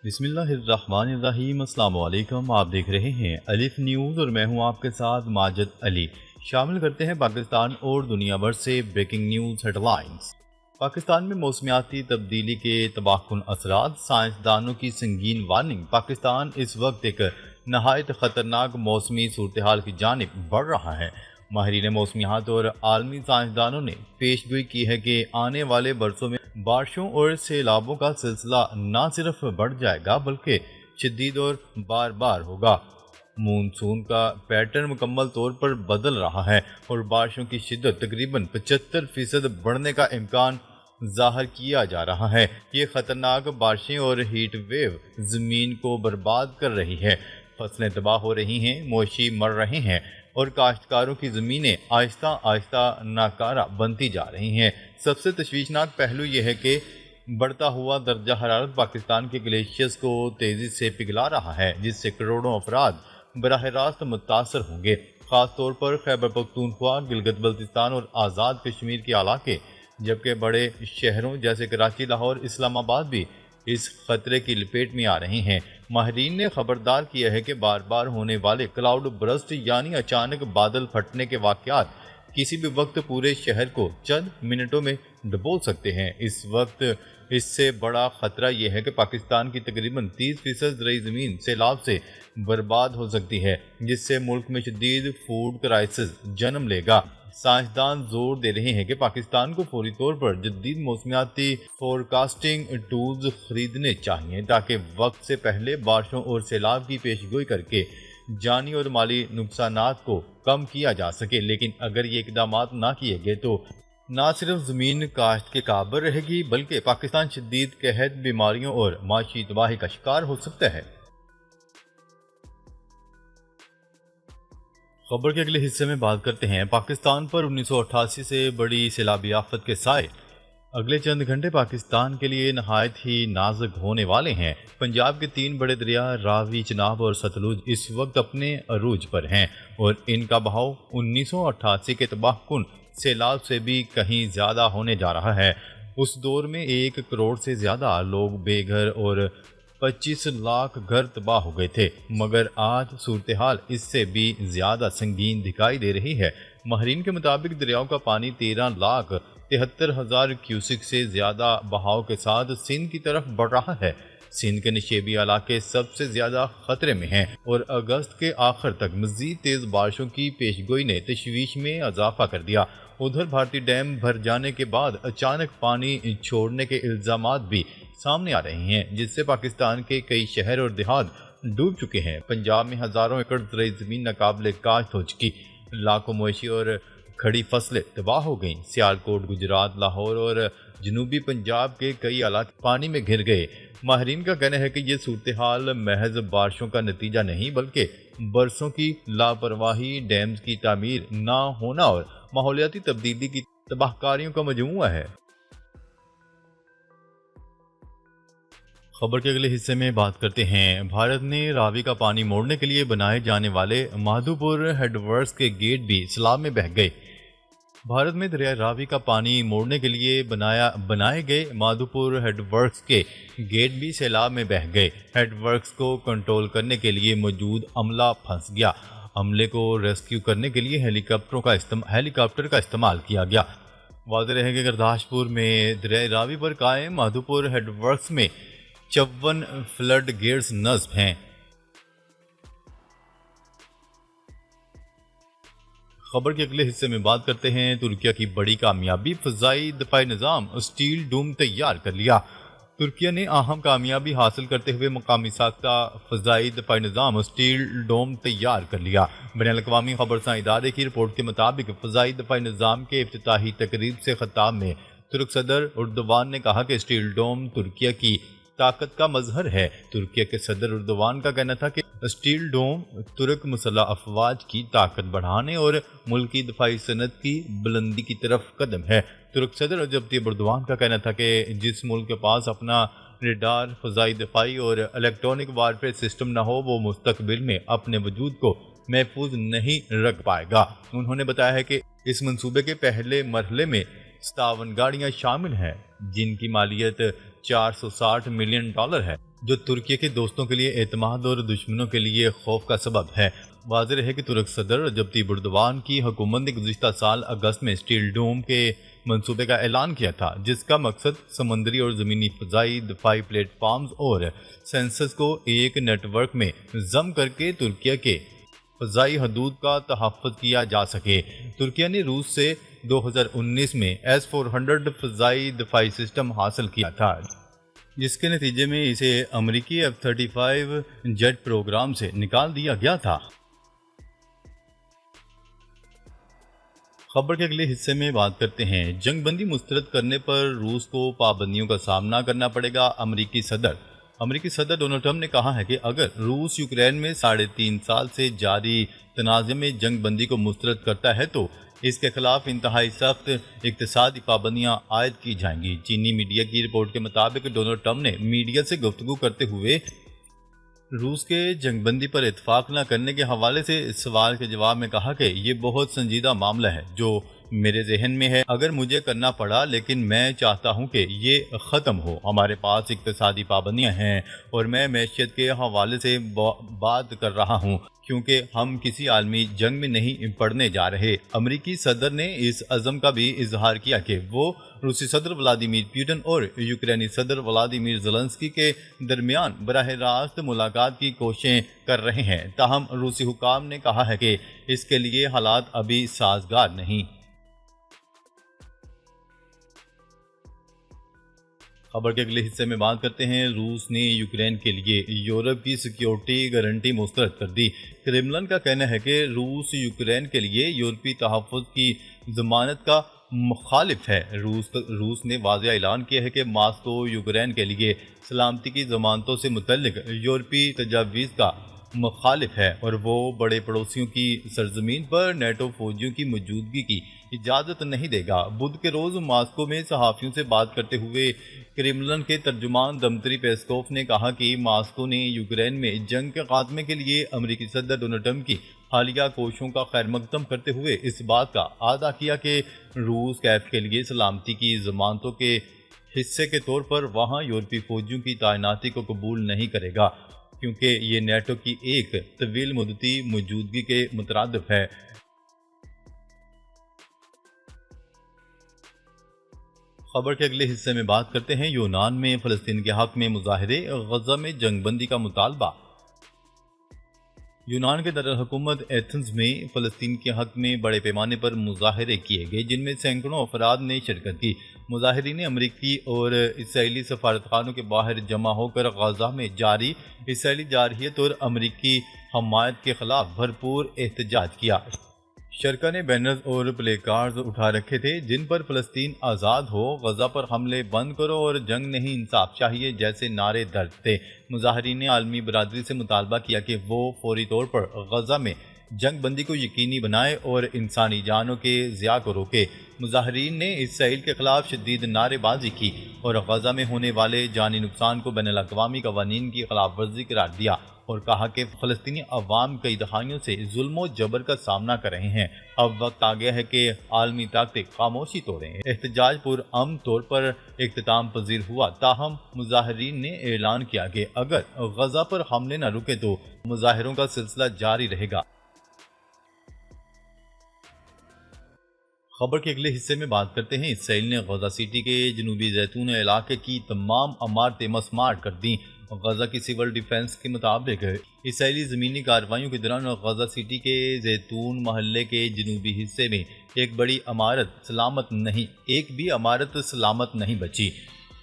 بسم اللہ الرحمن الرحیم۔ السلام علیکم، آپ دیکھ رہے ہیں الف نیوز اور میں ہوں آپ کے ساتھ ماجد علی۔ شامل کرتے ہیں پاکستان اور دنیا بھر سے بریکنگ نیوز ہیڈ لائنز۔ پاکستان میں موسمیاتی تبدیلی کے تباہ کن اثرات، سائنسدانوں کی سنگین وارننگ۔ پاکستان اس وقت ایک نہایت خطرناک موسمی صورتحال کی جانب بڑھ رہا ہے۔ ماہرین موسمیات اور عالمی سائنسدانوں نے پیشگوئی کی ہے کہ آنے والے برسوں میں بارشوں اور سیلابوں کا سلسلہ نہ صرف بڑھ جائے گا بلکہ شدید اور بار بار ہوگا۔ مونسون کا پیٹرن مکمل طور پر بدل رہا ہے اور بارشوں کی شدت تقریباً 75% بڑھنے کا امکان ظاہر کیا جا رہا ہے۔ یہ خطرناک بارشیں اور ہیٹ ویو زمین کو برباد کر رہی ہے، فصلیں تباہ ہو رہی ہیں، مویشی مر رہے ہیں اور کاشتکاروں کی زمینیں آہستہ آہستہ ناکارہ بنتی جا رہی ہیں۔ سب سے تشویشناک پہلو یہ ہے کہ بڑھتا ہوا درجہ حرارت پاکستان کے گلیشیئرز کو تیزی سے پگھلا رہا ہے، جس سے کروڑوں افراد براہ راست متاثر ہوں گے۔ خاص طور پر خیبر پختونخوا، گلگت بلتستان اور آزاد کشمیر کے علاقے، جبکہ بڑے شہروں جیسے کراچی، لاہور، اسلام آباد بھی اس خطرے کی لپیٹ میں آ رہے ہیں۔ ماہرین نے خبردار کیا ہے کہ بار بار ہونے والے کلاؤڈ برسٹ یعنی اچانک بادل پھٹنے کے واقعات کسی بھی وقت پورے شہر کو چند منٹوں میں ڈبو سکتے ہیں۔ اس وقت اس سے بڑا خطرہ یہ ہے کہ پاکستان کی تقریباً 30% زرعی زمین سیلاب سے برباد ہو سکتی ہے، جس سے ملک میں شدید فوڈ کرائسس جنم لے گا۔ سائنسدان زور دے رہے ہیں کہ پاکستان کو فوری طور پر جدید موسمیاتی فورکاسٹنگ ٹولز خریدنے چاہیے تاکہ وقت سے پہلے بارشوں اور سیلاب کی پیشگوئی کر کے جانی اور مالی نقصانات کو کم کیا جا سکے۔ لیکن اگر یہ اقدامات نہ کیے گئے تو نہ صرف زمین کاشت کے قابل رہے گی بلکہ پاکستان شدید قحط، بیماریوں اور معاشی تباہی کا شکار ہو سکتا ہے۔ خبر کے اگلے حصے میں بات کرتے ہیں پاکستان پر 1988 سے بڑی سیلابی آفت کے سائے۔ اگلے چند گھنٹے پاکستان کے لیے نہایت ہی نازک ہونے والے ہیں۔ پنجاب کے 3 بڑے دریا راوی، چناب اور ستلج اس وقت اپنے عروج پر ہیں اور ان کا بہاؤ 1988 کے تباہ کن سیلاب سے بھی کہیں زیادہ ہونے جا رہا ہے۔ اس دور میں 1 کروڑ سے زیادہ لوگ بے گھر اور 25 لاکھ گھر تباہ ہو گئے تھے، مگر آج صورتحال اس سے بھی زیادہ سنگین دکھائی دے رہی ہے۔ ماہرین کے مطابق دریاؤں کا پانی 13,73,000 کیوسک سے زیادہ بہاؤ کے ساتھ سندھ کی طرف بڑھ رہا ہے۔ سندھ کے نشیبی علاقے سب سے زیادہ خطرے میں ہیں اور اگست کے آخر تک مزید تیز بارشوں کی پیشگوئی نے تشویش میں اضافہ کر دیا۔ ادھر بھارتی ڈیم بھر جانے کے بعد اچانک پانی چھوڑنے کے الزامات بھی سامنے آ رہے ہیں، جس سے پاکستان کے کئی شہر اور دیہات ڈوب چکے ہیں۔ پنجاب میں ہزاروں ایکڑ زرعی زمین ناقابل کاشت ہو چکی، لاکھوں مویشی اور کھڑی فصلیں تباہ ہو گئیں۔ سیالکوٹ، گجرات، لاہور اور جنوبی پنجاب کے کئی علاقے پانی میں گھر گئے۔ ماہرین کا کہنا ہے کہ یہ صورتحال محض بارشوں کا نتیجہ نہیں بلکہ برسوں کی لاپرواہی، ڈیمز کی تعمیر نہ ہونا اور ماحولیاتی تبدیلی کی تباہ کاریوں کا مجموعہ ہے۔ خبر کے اگلے حصے میں بات کرتے ہیں بھارت نے راوی کا پانی موڑنے کے لیے بنائے جانے والے مادھوپور ہیڈ ورکس کے گیٹ بھی سیلاب میں بہہ گئے۔ بھارت میں دریائے راوی کا پانی موڑنے کے لیے بنائے گئے مادھوپور ہیڈ ورکس کے گیٹ بھی سیلاب میں بہہ گئے۔ ہیڈ ورکس کو کنٹرول کرنے کے لیے موجود عملہ پھنس گیا۔ عملے کو ریسکیو کرنے کے لیے ہیلی کاپٹر کا استعمال کیا گیا۔ واضح رہے کہ گرداسپور میں دریائے راوی پر قائم مادھوپور ہیڈ ورکس میں 54 فلڈ گیٹس نصب ہیں۔ خبر کے اگلے حصے میں بات کرتے ہیں ترکیہ کی بڑی کامیابی، فضائی دفاعی نظام اسٹیل ڈوم تیار کر لیا۔ ترکیہ نے اہم کامیابی حاصل کرتے ہوئے مقامی ساختہ فضائی دفاعی نظام اسٹیل ڈوم تیار کر لیا۔ بین الاقوامی خبرساں ادارے کی رپورٹ کے مطابق فضائی دفاعی نظام کے افتتاحی تقریب سے خطاب میں ترک صدر اردوان نے کہا کہ اسٹیل ڈوم ترکیہ کی طاقت کا مظہر ہے۔ ترکیہ کے صدر اردوان کا کہنا تھا کہ اسٹیل ڈوم ترک مسلح افواج کی طاقت بڑھانے اور ملکی دفاعی صنعت کی بلندی کی طرف قدم ہے۔ ترک صدر رجب طیب اردوان کا کہنا تھا کہ جس ملک کے پاس اپنا ریڈار، فضائی دفاعی اور الیکٹرانک وارفیئر سسٹم نہ ہو وہ مستقبل میں اپنے وجود کو محفوظ نہیں رکھ پائے گا۔ انہوں نے بتایا ہے کہ اس منصوبے کے پہلے مرحلے میں 57 گاڑیاں شامل ہیں جن کی مالیت $460 ملین ہے۔ जो तुर्की के दोस्तों के लिए एतमाद और दुश्मनों के लिए खौफ का सबब है। वाज़ेह है कि तुर्क सदर रजब तय्यिप एर्दोगान की हुकूमत ने गुज़िश्ता साल अगस्त में स्टील डोम के मंसूबे का ऐलान किया था, जिसका मकसद समंदरी और ज़मीनी फ़ज़ाई दफाई प्लेटफार्म्स और सेंसर्स को एक नेटवर्क में जम करके तुर्की के फ़ज़ाई हदूद का तहफ़्फ़ुज़ किया जा सके। तुर्की ने रूस से 2019 में S-400 फ़ज़ाई दफाई सिस्टम हासिल किया था, जिसके नतीजे में इसे अमरीकी F-35 जेट प्रोग्राम से निकाल दिया गया था। खबर के अगले हिस्से में बात करते हैं जंग बंदी मुस्तरद करने पर रूस को पाबंदियों का सामना करना पड़ेगा। अमरीकी सदर डोनाल्ड ट्रंप ने कहा है कि अगर रूस यूक्रेन में 3.5 साल से जारी तनाज़े में जंग बंदी को मुस्तरद करता है तो इसके खिलाफ इंतहाई सख्त इक़्तिसादी पाबंदियां आयद की जाएंगी। चीनी मीडिया की रिपोर्ट के मुताबिक डोनाल्ड ट्रंप ने मीडिया से गुफ्तगू करते हुए रूस के जंगबंदी पर इत्तेफाक न करने के हवाले से इस सवाल के जवाब में कहा कि ये बहुत संजीदा मामला है जो मेरे जहन में है, अगर मुझे करना पड़ा, लेकिन मैं चाहता हूं कि ये ख़त्म हो। हमारे पास इक़्तिसादी पाबंदियां हैं और मैं मैशियत के हवाले से बात कर रहा हूं क्योंकि हम किसी आलमी जंग में नहीं पड़ने जा रहे। अमरीकी सदर ने इस अज़म का भी इजहार किया कि वो रूसी सदर व्लादिमीर पुतिन और यूक्रेनी सदर व्लादिमीर ज़ेलेंस्की के दरमियान बराह रास्त मुलाकात की कोशिशें कर रहे हैं। ताहम रूसी हुकाम ने कहा है कि इसके लिए हालात अभी साजगार नहीं। खबर के अगले हिस्से में बात करते हैं रूस ने यूक्रेन के लिए यूरोप की सिक्योरिटी गारंटी मुस्तरद कर दी। क्रेमलिन का कहना है कि रूस यूक्रेन के लिए यूरोपी तहफ़्फ़ुज़ की ज़मानत का मुखालिफ है। रूस ने वाज़ेह ऐलान किया है कि मास्को यूक्रेन के लिए सलामती की ज़मानतों से मुतल्लिक यूरोपी तजावीज़ का मुखालिफ है और वो बड़े पड़ोसियों की सरजमीन पर नेटो फौजियों की मौजूदगी की इजाज़त नहीं देगा। बुध के रोज़ मास्को में सहाफ़ियों से बात करते हुए क्रेमलिन के तर्जुमान दमित्री पेस्कोव ने कहा कि मास्को ने यूक्रेन में जंग के खात्मे के लिए अमरीकी सदर डोनाल्ड ट्रंप की हालिया कोशिशों का खैर मकदम करते हुए इस बात का आदा किया कि रूस कैफ के लिए सलामती की ज़मानतों के हिस्से के तौर पर वहाँ यूरोपी फौजियों की तैनाती को कबूल नहीं करेगा क्योंकि ये नेटो की एक तवील मुद्दती मौजूदगी के मुतरादिफ है। खबर के अगले हिस्से में बात करते हैं यूनान में फ़लस्तीन के हक़ में मुजाहिरे, गज़ा में जंगबंदी का मुतालबा। यूनान के दारुल-हुकूमत एथेंस में फ़लस्तीन के हक़ में बड़े पैमाने पर मुजाहिरे किए गए, जिनमें सैकड़ों अफराद ने शिरकत की। मुजाहिरीन अमरीकी और इसराइली सफारतखानों के बाहर जमा होकर गज़ा में जारी इसराइली जारहियत और अमरीकी हमायत के खिलाफ भरपूर एहतजाज किया। शरका ने बैनर्स और प्ले कार्ड्स उठा रखे थे जिन पर फ़लस्तीन आज़ाद हो, गज़ा पर हमले बंद करो और जंग नहीं इंसाफ चाहिए जैसे नारे दर्ज थे। मुजाहिरीन ने आलमी बरादरी से मुतालबा किया कि वो फौरी तौर पर गज़ा में जंग बंदी को यकीनी बनाए और इंसानी जानों के ज़िया को रोके। मुजाहिरीन ने इसराइल के खिलाफ शदीद नारेबाजी की और गज़ा में होने वाले जानी नुकसान को बैनुल अक़वामी क़वानीन की खिलाफ वर्जी करार दिया और कहा कि फ़लस्तीनी अवाम कई दहाइयों से जुल्म और जबर का सामना कर रहे हैं। अब वक्त आ गया है कि आलमी ताकतें खामोशी तोड़ें। एहतजाज पुरअमन तौर पर इख्तिताम पजीर हुआ, ताहम मुजाहिरीन ने ऐलान किया कि अगर गज़ा पर हमले न रुके तो मुजाहिरों का सिलसिला जारी रहेगा। खबर के अगले हिस्से में बात करते हैं इसराइल ने गज़ा सिटी के जनूबी जैतून इलाके की तमाम इमारतें मस्मार कर दी। गज़ा की सिविल डिफेंस के मुताबिक इसराइली ज़मीनी कार्रवाइयों के दौरान गज़ा सिटी के जैतून महल्ले के जनूबी हिस्से में एक भी इमारत सलामत नहीं बची।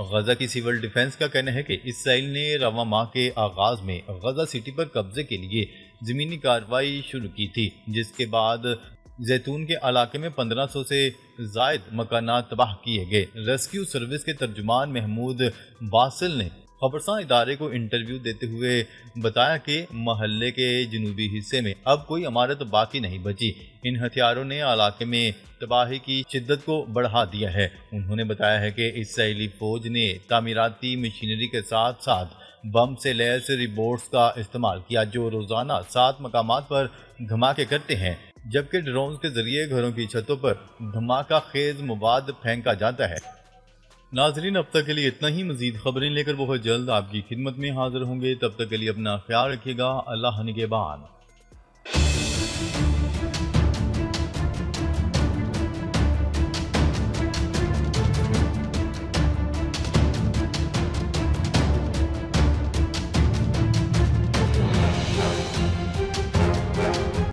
गज़ा की सिविल डिफेंस का कहना है कि इसराइल ने रवां माह के आगाज़ में गज़ा सिटी पर कब्जे के लिए ज़मीनी कार्रवाई शुरू की थी, जिसके बाद जैतून के इलाके में 1500 से ज़ायद मकानात तबाह किए गए। रेस्क्यू सर्विस के तर्जुमान महमूद बासिल ने खबरसां इदारे को इंटरव्यू देते हुए बताया कि महल्ले के जनूबी हिस्से में अब कोई इमारत बाकी नहीं बची। इन हथियारों ने इलाके में तबाही की शिद्दत को बढ़ा दिया है। उन्होंने बताया है कि इसराइली फौज ने तामीराती मशीनरी के साथ साथ बम से लैस रिबोट्स का इस्तेमाल किया जो रोज़ाना 7 मकामात पर धमाके करते हैं, जबकि ड्रोन के जरिए घरों की छतों पर धमाका खेज मवाद फेंका जाता है। ناظرین اب تک کے لیے اتنا ہی، مزید خبریں لے کر بہت جلد آپ کی خدمت میں حاضر ہوں گے، تب تک کے لیے اپنا خیال رکھیے گا، اللہ نگہبان۔